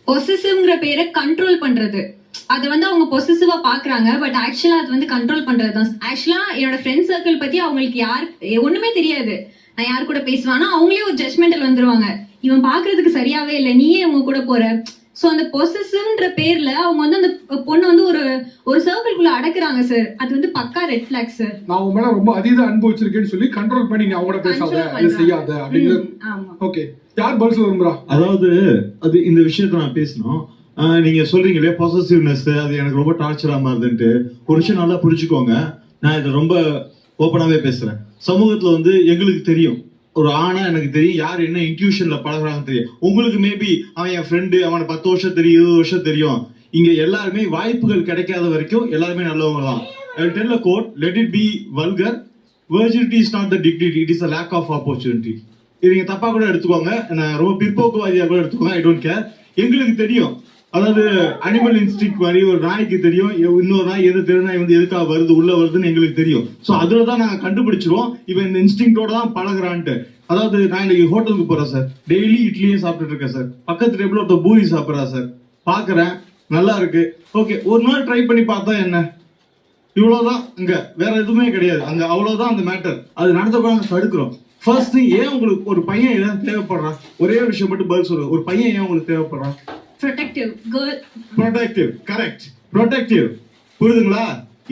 பொசசிவ்ங்கிற பேரை கண்ட்ரோல் பண்றது, அது வந்து அவங்க பொசசிவா பாக்குறாங்க. பட் ஆக்சுவலா அது வந்து கண்ட்ரோல் பண்றதுதான். ஆக்சுவலா என்னோட ஃப்ரெண்ட் சர்க்கிள் பத்தி அவங்களுக்கு ஒண்ணுமே தெரியாது. நான் யார் கூட பேசுவானா அவங்களே ஒரு ஜட்மெண்டல் வந்துருவாங்க. இவன் பாக்குறதுக்கு சரியாவே இல்லை, நீயே இவங்க கூட போற. சோ அந்த பொசசிவ்ன்ற பேர்ல அவங்க வந்து அந்த பொண்ணு வந்து ஒரு சர்க்கிள்குள்ள அடக்குறாங்க சார். அது வந்து பக்கா ரெட் ஃபிளாக் சார். நான் உங்க மேல ரொம்ப அதீத அன்பு வச்சிருக்கேன்னு சொல்லி கண்ட்ரோல் பண்ணி நீ அவங்களோட பேசாத, இது செய்யாத அப்படிங்கிற. ஓகே, யார் பதில் சொல்ல விரும்புறா? அதாவது அது இந்த விஷயத்த நான் பேசணும். நீங்க சொல்றீங்களே பொசசிவ்னஸ், அது எனக்கு ரொம்ப டார்ச்சரா மாறுதுன்ட்டு. ஒரு விஷயம் நல்லா புரிஞ்சுக்கோங்க. நான் இதை ரொம்ப ஓப்பனாவே பேசுறேன். சமூகத்துல வந்து எங்களுக்கு தெரியும், ஒரு ஆணா எனக்கு தெரியும் யார் என்ன இன்ட்யூஷன்ல பழகுறாங்க தெரியும். உங்களுக்கு மேபி அவன் என் ஃப்ரெண்டு, அவனை 10 வருஷம் தெரியும், 20 வருஷம் தெரியும். இங்க எல்லாருமே வாய்ப்புகள் கிடைக்காத வரைக்கும் எல்லாருமே நல்லவங்க தான். I will tell a quote, let it be vulgar, virginity is not the dignity, it is a lack of opportunity. இது நீங்க தப்பா கூட எடுத்துக்கோங்க, நான் ரொம்ப பிற்போக்குவாதியா கூட எடுத்துக்கோங்க, ஐ டோன்ட் கேர். எங்களுக்கு தெரியும், அதாவது அனிமல் இன்ஸ்டிங்க்ட் மாதிரி ஒரு நாய்க்கு தெரியும் இன்னொரு நாய் எது திருநாய் வந்து எதுக்காக வருது உள்ள வருதுன்னு எங்களுக்கு தெரியும். ஸோ அதுலதான் நாங்க கண்டுபிடிச்சிருவோம் இவன் இந்த இன்ஸ்டிங்க்டோட தான் பழகுறான்ட்டு. அதாவது நான் இன்னைக்கு ஹோட்டலுக்கு போறேன் சார், டெய்லி இட்லியே சாப்பிட்டுட்டு இருக்கேன் சார். பக்கத்து டேபிள் ஒருத்தர் பூரி சாப்பிட்றா சார், பாக்குறேன் நல்லா இருக்கு, ஓகே ஒரு நாள் ட்ரை பண்ணி பார்த்தா என்ன, இவ்வளவுதான். இங்க வேற எதுவுமே கிடையாது, அங்க அவ்வளவுதான் அந்த மேட்டர். அது நடந்தப்ப தடுக்கிறோம். ஃபர்ஸ்ட் ஏன் உங்களுக்கு ஒரு பையன் ஏன் தேவைப்படுறான், ஒரே விஷயம் மட்டும் பதில் சொல்லுங்க. ஒரு பையன் ஏன் உங்களுக்கு தேவைப்படுறான்? Protective girl. Protective, correct, protective. புரியுதுங்களா?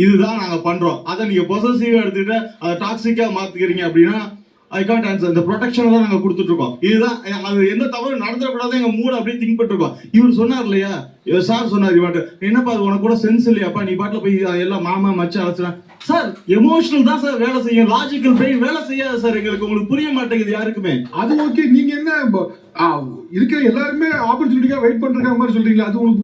இதுதான் நாங்க பண்றோம். அதை நீங்க பொசசிவா எடுத்துக்கிட்டு அதை டாக்ஸிக்கா மாத்திக்கிறீங்க அப்படின்னா ஐ காண்ட் ஆன்சர். இந்த ப்ரொடெக்ஷன் தான் நாங்க கொடுத்துட்டு இருக்கோம். இதுதான், அது எந்த தவறு நடந்துடக்கூடாது எங்க மூட அப்படியே திங்க் பண்ணிட்டு இருக்கோம். இவர் சொன்னார் இல்லையா, சார் சொன்னார், இவாட்டு என்னப்பா அது உனக்கு கூட சென்ஸ் இல்லையாப்பா, நீ பாட்டுல போய் எல்லாம் மாமா மச்ச அழைச்சினா. சார் எமோஷனல் தான் சார் வேலை செய்யும், லாஜிக்கல் பிரெயின் வேலை செய்யாது சார் எங்களுக்கு. உங்களுக்கு புரிய மாட்டேங்குது யாருக்குமே. அது ஓகே, நீங்க என்ன இருக்கிற எல்லாருமே ஆப்பர்ச்சுனிட்டிக்கா வெயிட் பண்ற மாதிரி சொல்றீங்களா? அது உங்களுக்கு